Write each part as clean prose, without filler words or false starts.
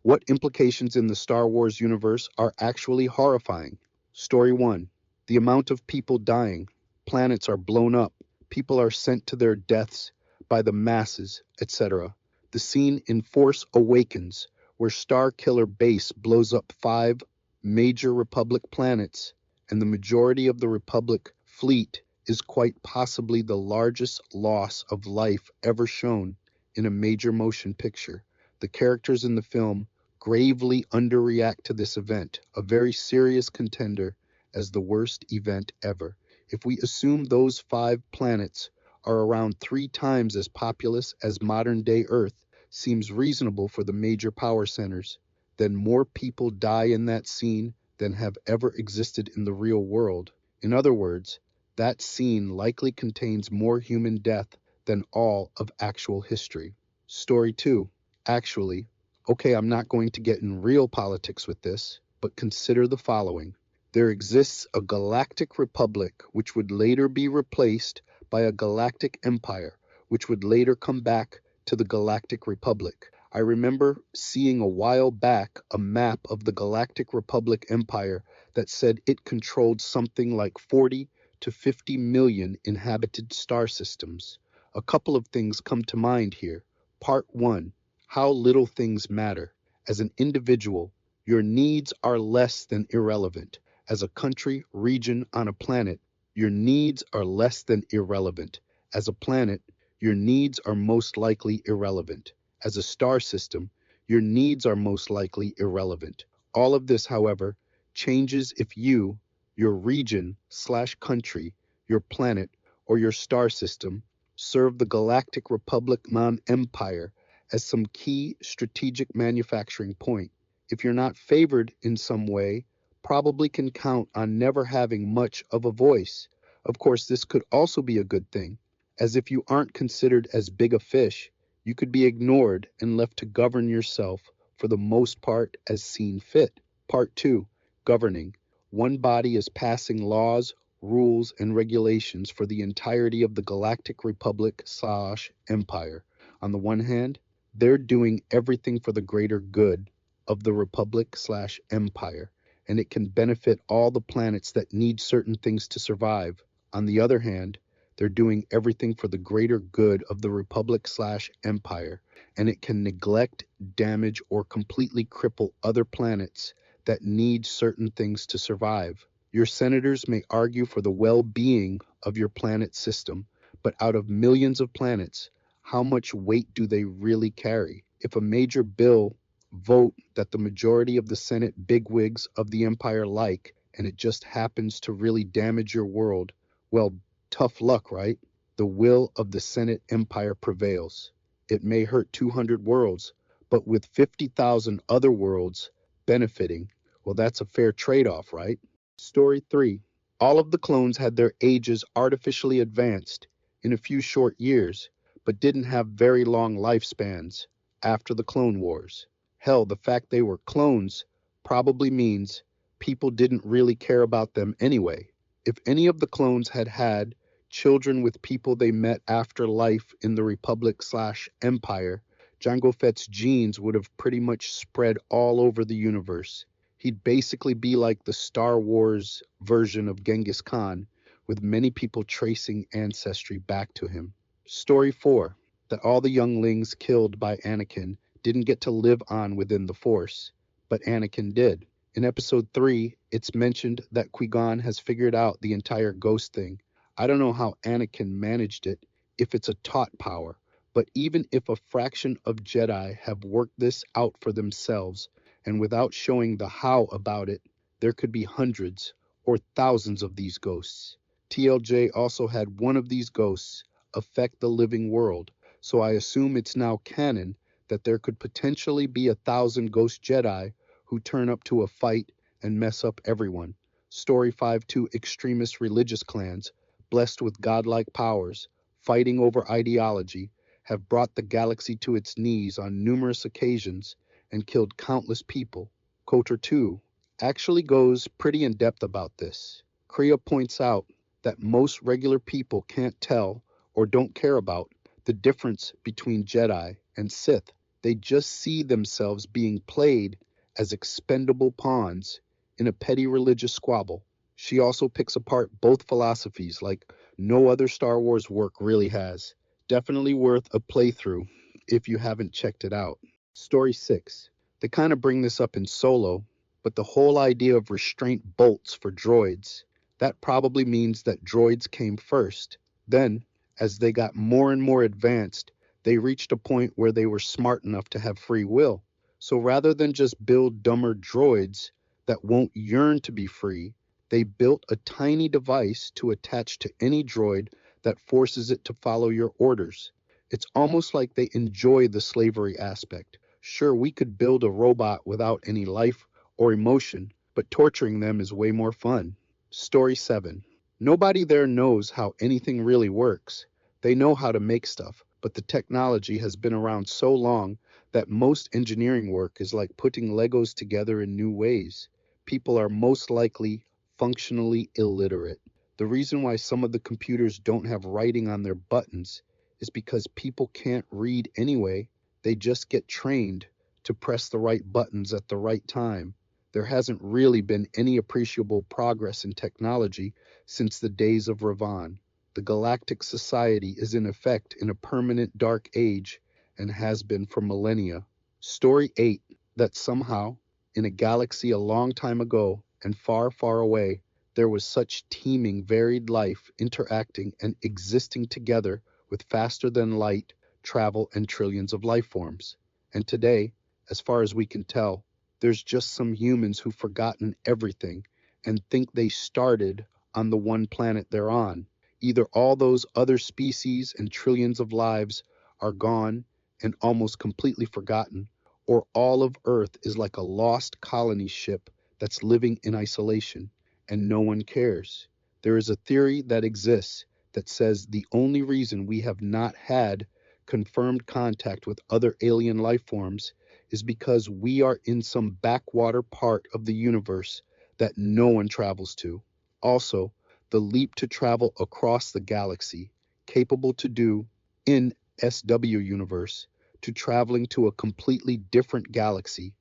What implications in the Star Wars universe are actually horrifying? Story 1. The amount of people dying. Planets are blown up. People are sent to their deaths by the masses, etc. The scene in Force Awakens, where Star Killer Base blows up 5 major Republic planets, and the majority of the Republic fleet is quite possibly the largest loss of life ever shown in a major motion picture. The characters in the film gravely underreact to this event, a very serious contender as the worst event ever. If we assume those 5 planets are around 3 times as populous as modern-day Earth, seems reasonable for the major power centers, then more people die in that scene than have ever existed in the real world. In other words, that scene likely contains more human death than all of actual history. Story 2. Actually, okay, I'm not going to get in real politics with this, but consider the following. There exists a galactic republic which would later be replaced by a galactic empire, which would later come back to the galactic republic. I remember seeing a while back a map of the Galactic Republic Empire that said it controlled something like 40 to 50 million inhabited star systems. A couple of things come to mind here. Part 1. How little things matter. As an individual, your needs are less than irrelevant. As a country, region, on a planet, your needs are less than irrelevant. As a planet, your needs are most likely irrelevant. As a star system, your needs are most likely irrelevant. All of this, however, changes if you, your region/country, your planet, or your star system serve the Galactic Republic Empire as some key strategic manufacturing point. If you're not favored in some way, probably can count on never having much of a voice. Of course, this could also be a good thing, as if you aren't considered as big a fish, you could be ignored and left to govern yourself for the most part as seen fit. Part 2. Governing. One body is passing laws, rules, and regulations for the entirety of the Galactic Republic/Empire. On the one hand, they're doing everything for the greater good of the Republic/Empire, and it can benefit all the planets that need certain things to survive. On the other hand, they're doing everything for the greater good of the Republic/Empire, and it can neglect, damage, or completely cripple other planets that need certain things to survive. Your senators may argue for the well-being of your planet system, but out of millions of planets, how much weight do they really carry? If a major bill vote that the majority of the Senate bigwigs of the empire like, and it just happens to really damage your world, well, tough luck, right? The will of the Senate empire prevails. It may hurt 200 worlds, but with 50,000 other worlds benefiting, well, that's a fair trade-off, right? Story 3. All of the clones had their ages artificially advanced in a few short years, but didn't have very long lifespans after the Clone Wars. Hell, the fact they were clones probably means people didn't really care about them anyway. If any of the clones had had children with people they met after life in the Republic/Empire, Jango Fett's genes would have pretty much spread all over the universe. He'd basically be like the Star Wars version of Genghis Khan, with many people tracing ancestry back to him. Story 4. That all the younglings killed by Anakin didn't get to live on within the Force, but Anakin did. In Episode 3, it's mentioned that Qui-Gon has figured out the entire ghost thing. I don't know how Anakin managed it, if it's a taught power, but even if a fraction of Jedi have worked this out for themselves, and without showing the how about it, there could be hundreds or thousands of these ghosts. TLJ also had one of these ghosts affect the living world, so I assume it's now canon that there could potentially be 1,000 ghost Jedi who turn up to a fight and mess up everyone. Story 5-2. Extremist religious clans, blessed with godlike powers, fighting over ideology, have brought the galaxy to its knees on numerous occasions and killed countless people. Kotor 2 actually goes pretty in depth about this. Kriya points out that most regular people can't tell or don't care about the difference between Jedi and Sith. They just see themselves being played as expendable pawns in a petty religious squabble. She also picks apart both philosophies like no other Star Wars work really has. Definitely worth a playthrough if you haven't checked it out. Story 6. They kind of bring this up in Solo, but the whole idea of restraint bolts for droids, that probably means that droids came first. Then, as they got more and more advanced, they reached a point where they were smart enough to have free will. So rather than just build dumber droids that won't yearn to be free, they built a tiny device to attach to any droid that forces it to follow your orders. It's almost like they enjoy the slavery aspect. Sure, we could build a robot without any life or emotion, but torturing them is way more fun. Story 7. Nobody there knows how anything really works. They know how to make stuff, but the technology has been around so long that most engineering work is like putting Legos together in new ways. People are most likely functionally illiterate. The reason why some of the computers don't have writing on their buttons is because people can't read anyway. They just get trained to press the right buttons at the right time. There hasn't really been any appreciable progress in technology since the days of Ravan. The Galactic Society is in effect in a permanent dark age and has been for millennia. Story 8. That somehow, in a galaxy a long time ago and far, far away, there was such teeming, varied life interacting and existing together with faster than light travel and trillions of life forms. And today, as far as we can tell, there's just some humans who've forgotten everything and think they started on the one planet they're on. Either all those other species and trillions of lives are gone and almost completely forgotten, or all of Earth is like a lost colony ship that's living in isolation and no one cares. There is a theory that exists that says the only reason we have not had confirmed contact with other alien life forms is because we are in some backwater part of the universe that no one travels to. Also, the leap to travel across the galaxy, capable to do in SW universe, to traveling to a completely different galaxy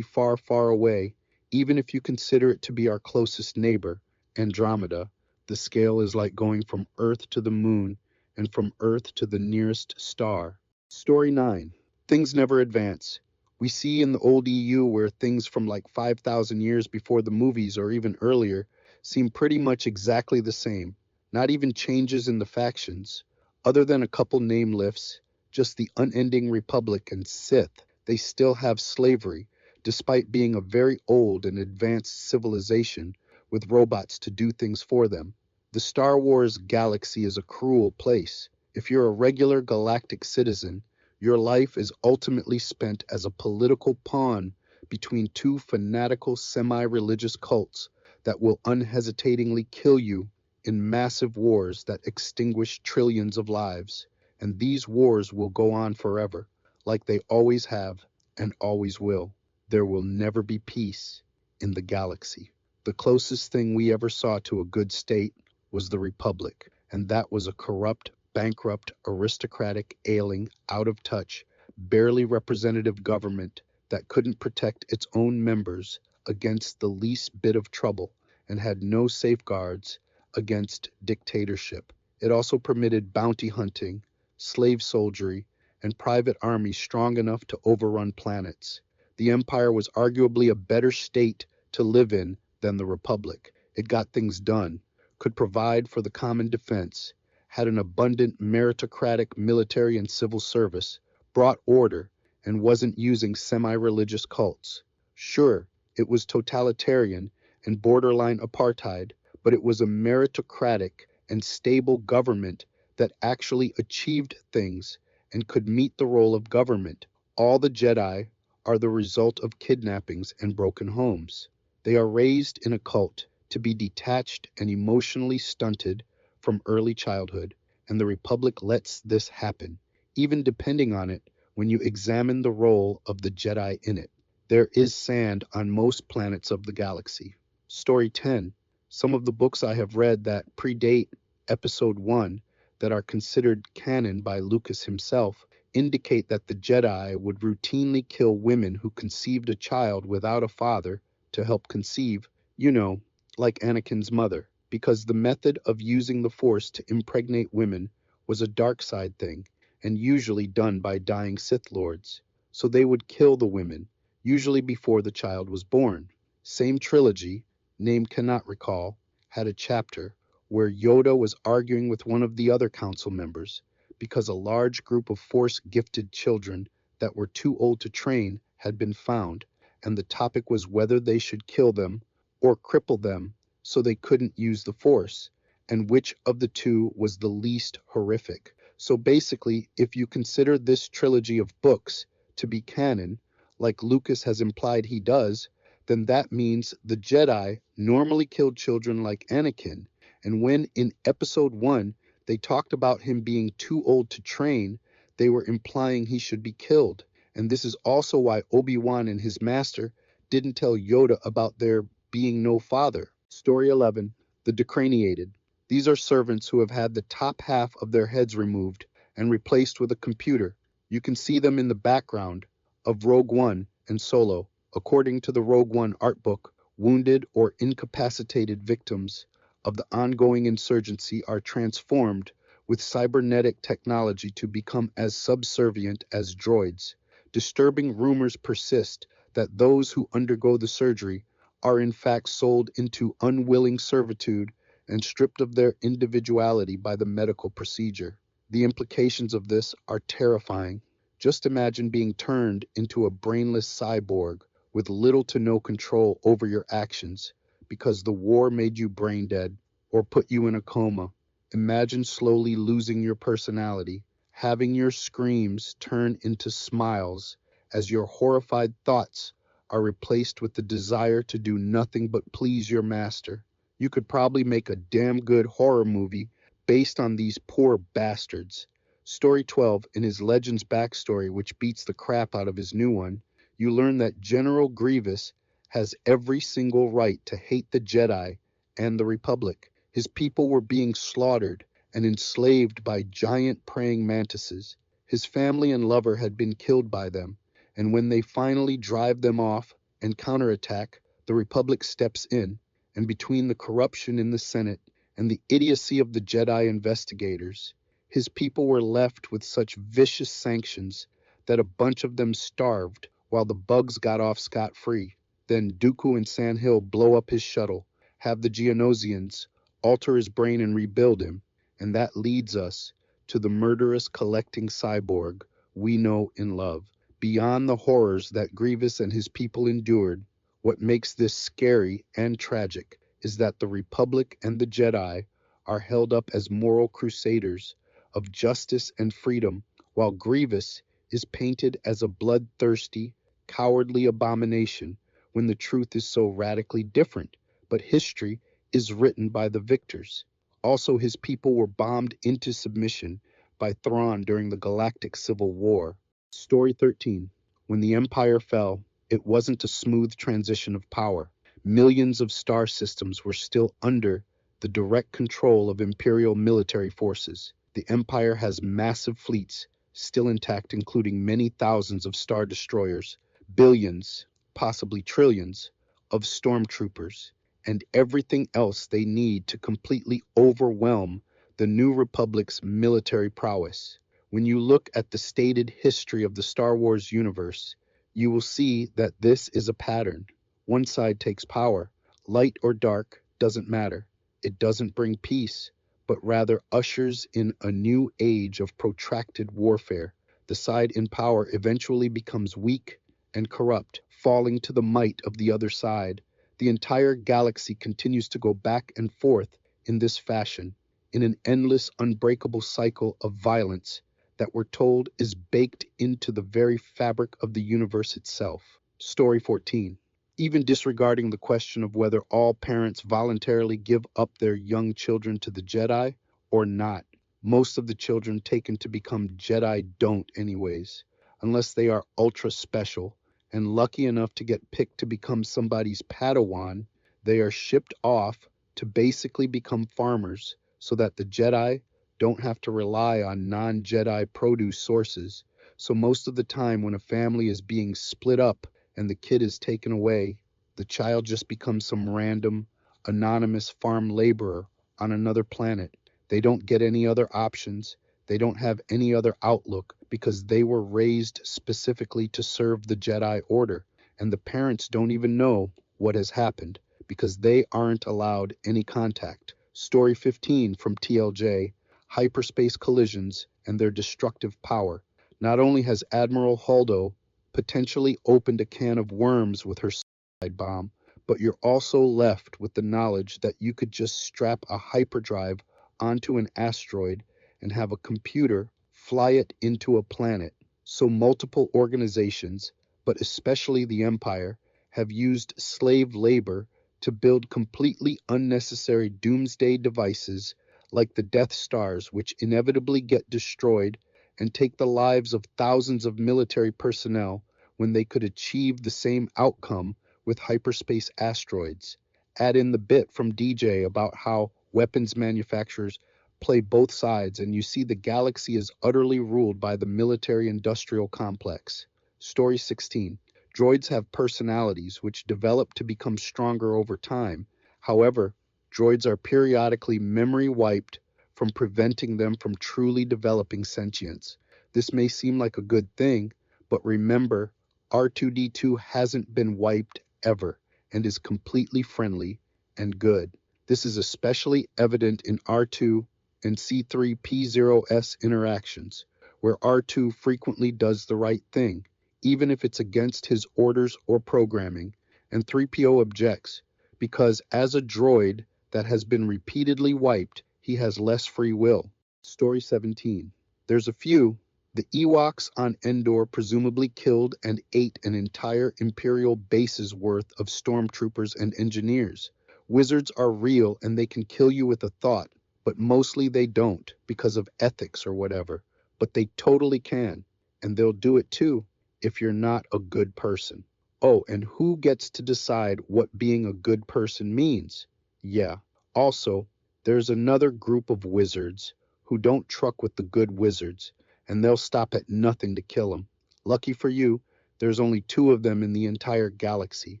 far, far away, even if you consider it to be our closest neighbor, Andromeda, the scale is like going from Earth to the moon and from Earth to the nearest star. Story 9. Things never advance. We see in the old EU where things from like 5,000 years before the movies or even earlier seem pretty much exactly the same. Not even changes in the factions. Other than a couple name lifts, just the Unending Republic and Sith. They still have slavery, despite being a very old and advanced civilization with robots to do things for them. The Star Wars galaxy is a cruel place. If you're a regular galactic citizen, your life is ultimately spent as a political pawn between two fanatical semi-religious cults that will unhesitatingly kill you in massive wars that extinguish trillions of lives. And these wars will go on forever, like they always have and always will. There will never be peace in the galaxy. The closest thing we ever saw to a good state was the Republic, and that was a corrupt, bankrupt, aristocratic, ailing, out of touch, barely representative government that couldn't protect its own members against the least bit of trouble and had no safeguards against dictatorship. It also permitted bounty hunting, slave soldiery, and private armies strong enough to overrun planets. The Empire was arguably a better state to live in than the Republic. It got things done, could provide for the common defense, had an abundant meritocratic military and civil service, brought order, and wasn't using semi-religious cults. Sure, it was totalitarian and borderline apartheid, but it was a meritocratic and stable government that actually achieved things and could meet the role of government. All the Jedi are the result of kidnappings and broken homes. They are raised in a cult to be detached and emotionally stunted from early childhood, and the Republic lets this happen, even depending on it when you examine the role of the Jedi in it. There is sand on most planets of the galaxy. Story 10. Some of the books I have read that predate Episode 1 that are considered canon by Lucas himself indicate that the Jedi would routinely kill women who conceived a child without a father to help conceive, you know, like Anakin's mother, because the method of using the Force to impregnate women was a dark side thing, and usually done by dying Sith Lords. So they would kill the women, usually before the child was born. Same trilogy, name cannot recall, had a chapter where Yoda was arguing with one of the other council members because a large group of Force-gifted children that were too old to train had been found, and the topic was whether they should kill them or cripple them so they couldn't use the Force, and which of the two was the least horrific. So basically, if you consider this trilogy of books to be canon, like Lucas has implied he does, then that means the Jedi normally killed children like Anakin, and when in Episode 1 they talked about him being too old to train, they were implying he should be killed. And this is also why Obi-Wan and his master didn't tell Yoda about there being no father. Story 11, The Decraniated. These are servants who have had the top half of their heads removed and replaced with a computer. You can see them in the background of Rogue One and Solo. According to the Rogue One art book, wounded or incapacitated victims of the ongoing insurgency are transformed with cybernetic technology to become as subservient as droids. Disturbing rumors persist that those who undergo the surgery are in fact sold into unwilling servitude and stripped of their individuality by the medical procedure. The implications of this are terrifying. Just imagine being turned into a brainless cyborg with little to no control over your actions because the war made you brain dead or put you in a coma. Imagine slowly losing your personality, having your screams turn into smiles as your horrified thoughts are replaced with the desire to do nothing but please your master. You could probably make a damn good horror movie based on these poor bastards. Story 12, in his Legends backstory, which beats the crap out of his new one, you learn that General Grievous has every single right to hate the Jedi and the Republic. His people were being slaughtered and enslaved by giant praying mantises. His family and lover had been killed by them, and when they finally drive them off and counterattack, the Republic steps in, and between the corruption in the Senate and the idiocy of the Jedi investigators, his people were left with such vicious sanctions that a bunch of them starved while the bugs got off scot-free. Then Dooku and Sandhill blow up his shuttle, have the Geonosians alter his brain and rebuild him, and that leads us to the murderous collecting cyborg we know and love. Beyond the horrors that Grievous and his people endured, what makes this scary and tragic is that the Republic and the Jedi are held up as moral crusaders of justice and freedom, while Grievous is painted as a bloodthirsty, cowardly abomination when the truth is so radically different. But history is written by the victors. Also, his people were bombed into submission by Thrawn during the Galactic Civil War. Story 13. When the Empire fell, it wasn't a smooth transition of power. Millions of star systems were still under the direct control of Imperial military forces. The Empire has massive fleets still intact, including many thousands of star destroyers, billions, possibly trillions, of stormtroopers, and everything else they need to completely overwhelm the New Republic's military prowess. When you look at the stated history of the Star Wars universe, you will see that this is a pattern. One side takes power. Light or dark, doesn't matter. It doesn't bring peace, but rather ushers in a new age of protracted warfare. The side in power eventually becomes weak and corrupt, falling to the might of the other side. The entire galaxy continues to go back and forth in this fashion, in an endless, unbreakable cycle of violence that we're told is baked into the very fabric of the universe itself. Story 14. Even disregarding the question of whether all parents voluntarily give up their young children to the Jedi or not, most of the children taken to become Jedi don't anyways, unless they are ultra special and lucky enough to get picked to become somebody's Padawan. They are shipped off to basically become farmers so that the Jedi don't have to rely on non-Jedi produce sources So most of the time when a family is being split up and the kid is taken away, the child just becomes some random, anonymous farm laborer on another planet. They don't get any other options. They don't have any other outlook because they were raised specifically to serve the Jedi Order. And the parents don't even know what has happened because they aren't allowed any contact. Story 15 from TLJ: Hyperspace Collisions and Their Destructive Power. Not only has Admiral Holdo potentially opened a can of worms with her suicide bomb, but you're also left with the knowledge that you could just strap a hyperdrive onto an asteroid and have a computer fly it into a planet. So multiple organizations, but especially the Empire, have used slave labor to build completely unnecessary doomsday devices like the Death Stars, which inevitably get destroyed and take the lives of thousands of military personnel when they could achieve the same outcome with hyperspace asteroids. Add in the bit from DJ about how weapons manufacturers play both sides, and you see the galaxy is utterly ruled by the military industrial complex. Story 16. Droids have personalities which develop to become stronger over time. However, droids are periodically memory wiped from preventing them from truly developing sentience. This may seem like a good thing, but remember, R2D2 hasn't been wiped ever and is completely friendly and good. This is especially evident in R2 and C3P0S interactions, where R2 frequently does the right thing, even if it's against his orders or programming, and 3PO objects, because as a droid that has been repeatedly wiped, he has less free will. Story 17. There's a few. The Ewoks on Endor presumably killed and ate an entire Imperial base's worth of stormtroopers and engineers. Wizards are real and they can kill you with a thought, but mostly they don't because of ethics or whatever. But they totally can, and they'll do it too if you're not a good person. Oh, and who gets to decide what being a good person means? Yeah. Also, there's another group of wizards who don't truck with the good wizards, and they'll stop at nothing to kill them. Lucky for you, there's only two of them in the entire galaxy,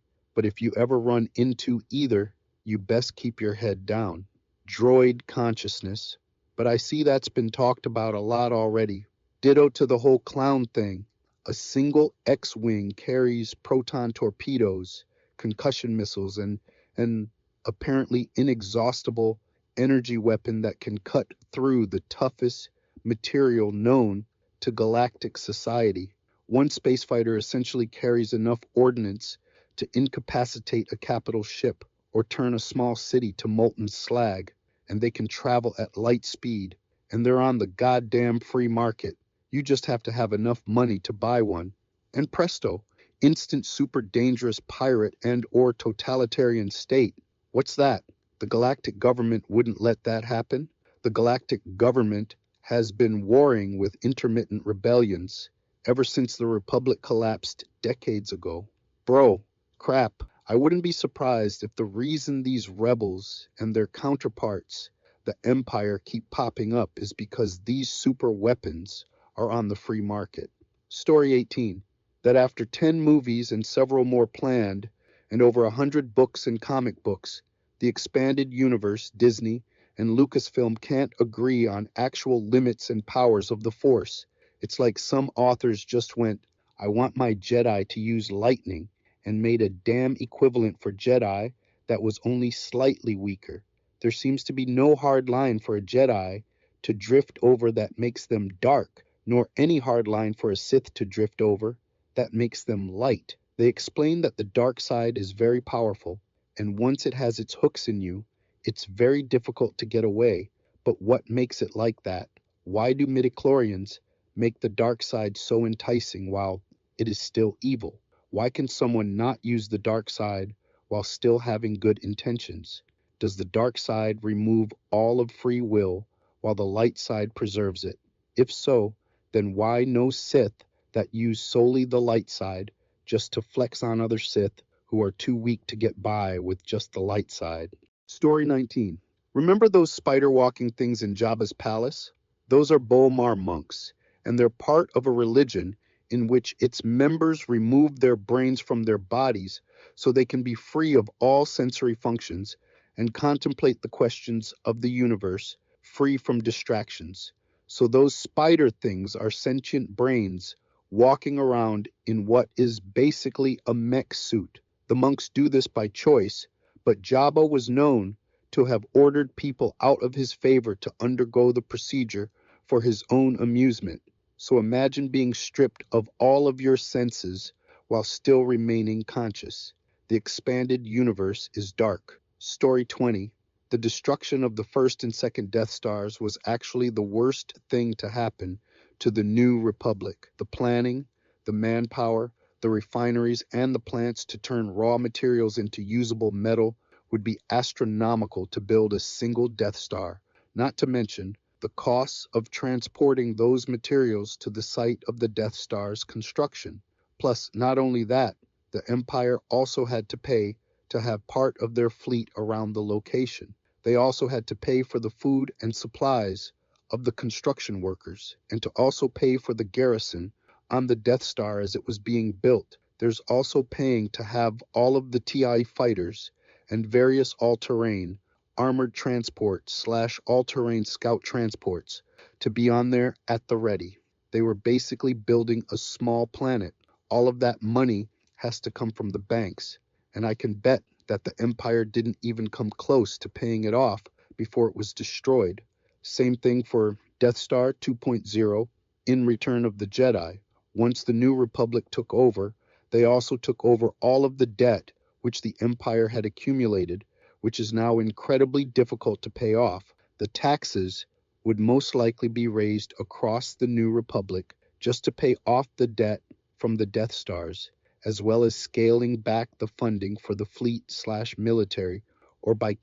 but if you ever run into either, you best keep your head down. Droid consciousness. But I see that's been talked about a lot already. Ditto to the whole clown thing. A single X-wing carries proton torpedoes, concussion missiles, and apparently inexhaustible energy weapon that can cut through the toughest material known to galactic society. One spacefighter essentially carries enough ordnance to incapacitate a capital ship or turn a small city to molten slag, and they can travel at light speed, and they're on the goddamn free market. You just have to have enough money to buy one, and presto, instant super dangerous pirate and or totalitarian state. What's that? The galactic government wouldn't let that happen. The galactic government has been warring with intermittent rebellions ever since the Republic collapsed decades ago. Bro, crap, I wouldn't be surprised if the reason these rebels and their counterparts, the Empire, keep popping up is because these super weapons are on the free market. Story 18. That after 10 movies and several more planned, and over 100 books and comic books, the expanded universe, Disney, and Lucasfilm can't agree on actual limits and powers of the Force. It's like some authors just went, I want my Jedi to use lightning, and made a damn equivalent for Jedi that was only slightly weaker. There seems to be no hard line for a Jedi to drift over that makes them dark, nor any hard line for a Sith to drift over that makes them light. They explain that the dark side is very powerful, and once it has its hooks in you, it's very difficult to get away. But what makes it like that? Why do midichlorians make the dark side so enticing while it is still evil? Why can someone not use the dark side while still having good intentions? Does the dark side remove all of free will while the light side preserves it? If so, then why no Sith that use solely the light side just to flex on other Sith who are too weak to get by with just the light side? Story 19. Remember those spider walking things in Jabba's palace? Those are Bolmar monks, and they're part of a religion in which its members remove their brains from their bodies so they can be free of all sensory functions and contemplate the questions of the universe free from distractions. So those spider things are sentient brains walking around in what is basically a mech suit. The monks do this by choice, but Jabba was known to have ordered people out of his favor to undergo the procedure for his own amusement. So imagine being stripped of all of your senses while still remaining conscious. The expanded universe is dark. Story 20. The destruction of the first and second Death Stars was actually the worst thing to happen to the New Republic. The planning, the manpower, the refineries, and the plants to turn raw materials into usable metal would be astronomical to build a single Death Star, not to mention the costs of transporting those materials to the site of the Death Star's construction. Plus, not only that, the Empire also had to pay to have part of their fleet around the location. They also had to pay for the food and supplies of the construction workers, and to also pay for the garrison on the Death Star as it was being built. There's also paying to have all of the TI fighters and various all-terrain, armored transport / all-terrain scout transports to be on there at the ready. They were basically building a small planet. All of that money has to come from the banks, and I can bet that the Empire didn't even come close to paying it off before it was destroyed. Same thing for Death Star 2.0 in Return of the Jedi. Once the New Republic took over, they also took over all of the debt which the Empire had accumulated, which is now incredibly difficult to pay off. The taxes would most likely be raised across the New Republic just to pay off the debt from the Death Stars, as well as scaling back the funding for the fleet / military, or by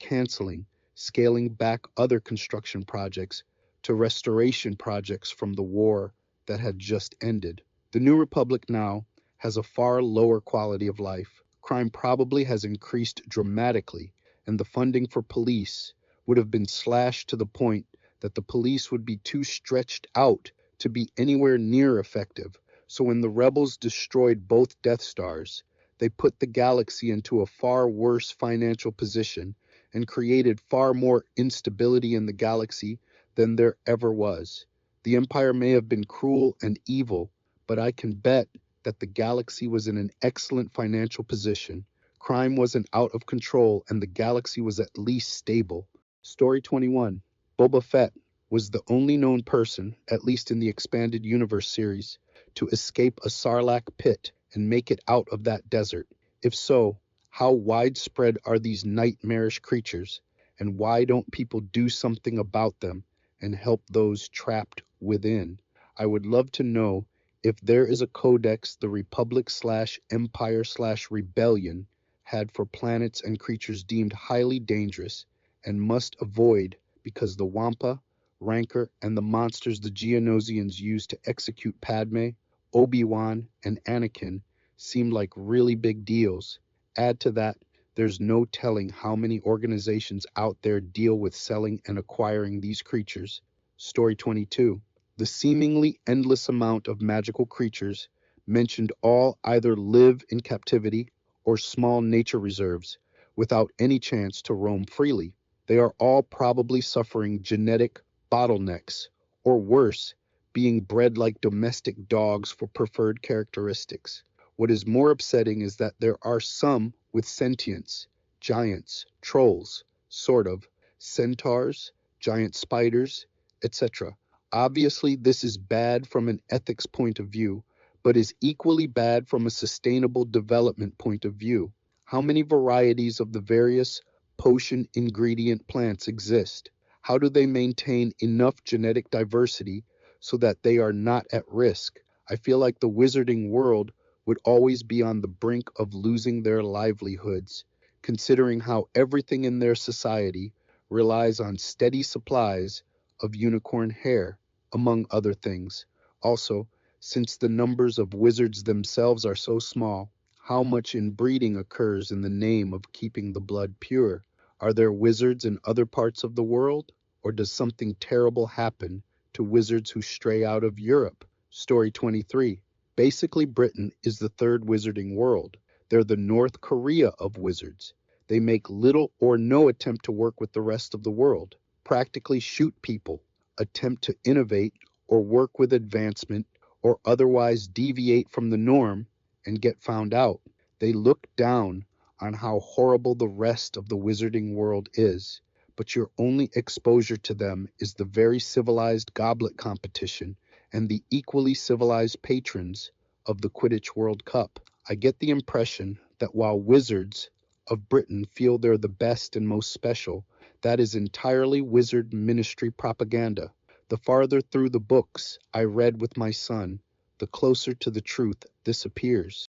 scaling back other construction projects to restoration projects from the war that had just ended. The New Republic now has a far lower quality of life. Crime probably has increased dramatically, and the funding for police would have been slashed to the point that the police would be too stretched out to be anywhere near effective. So when the rebels destroyed both Death Stars, they put the galaxy into a far worse financial position and created far more instability in the galaxy than there ever was. The Empire may have been cruel and evil, but I can bet that the galaxy was in an excellent financial position. Crime wasn't out of control, and the galaxy was at least stable. Story 21. Boba Fett was the only known person, at least in the Expanded Universe series, to escape a Sarlacc pit and make it out of that desert. If so, how widespread are these nightmarish creatures, and why don't people do something about them and help those trapped within? I would love to know if there is a codex the Republic / Empire / Rebellion had for planets and creatures deemed highly dangerous and must avoid because the Wampa, Rancor, and the monsters the Geonosians used to execute Padme, Obi-Wan, and Anakin seem like really big deals. Add to that, there's no telling how many organizations out there deal with selling and acquiring these creatures. Story 22. The seemingly endless amount of magical creatures mentioned all either live in captivity or small nature reserves without any chance to roam freely. They are all probably suffering genetic bottlenecks, or worse, being bred like domestic dogs for preferred characteristics. What is more upsetting is that there are some with sentience, giants, trolls, sort of, centaurs, giant spiders, etc. Obviously, this is bad from an ethics point of view, but is equally bad from a sustainable development point of view. How many varieties of the various potion ingredient plants exist? How do they maintain enough genetic diversity so that they are not at risk? I feel like the wizarding world would always be on the brink of losing their livelihoods, considering how everything in their society relies on steady supplies of unicorn hair, among other things. Also, since the numbers of wizards themselves are so small, how much inbreeding occurs in the name of keeping the blood pure? Are there wizards in other parts of the world? Or does something terrible happen to wizards who stray out of Europe? Story 23. Basically, Britain is the third wizarding world. They're the North Korea of wizards. They make little or no attempt to work with the rest of the world, practically shoot people, attempt to innovate or work with advancement, or otherwise deviate from the norm and get found out. They look down on how horrible the rest of the wizarding world is, but your only exposure to them is the very civilized goblet competition and the equally civilized patrons of the Quidditch World Cup. I get the impression that while wizards of Britain feel they're the best and most special, that is entirely wizard ministry propaganda. The farther through the books I read with my son, the closer to the truth this appears.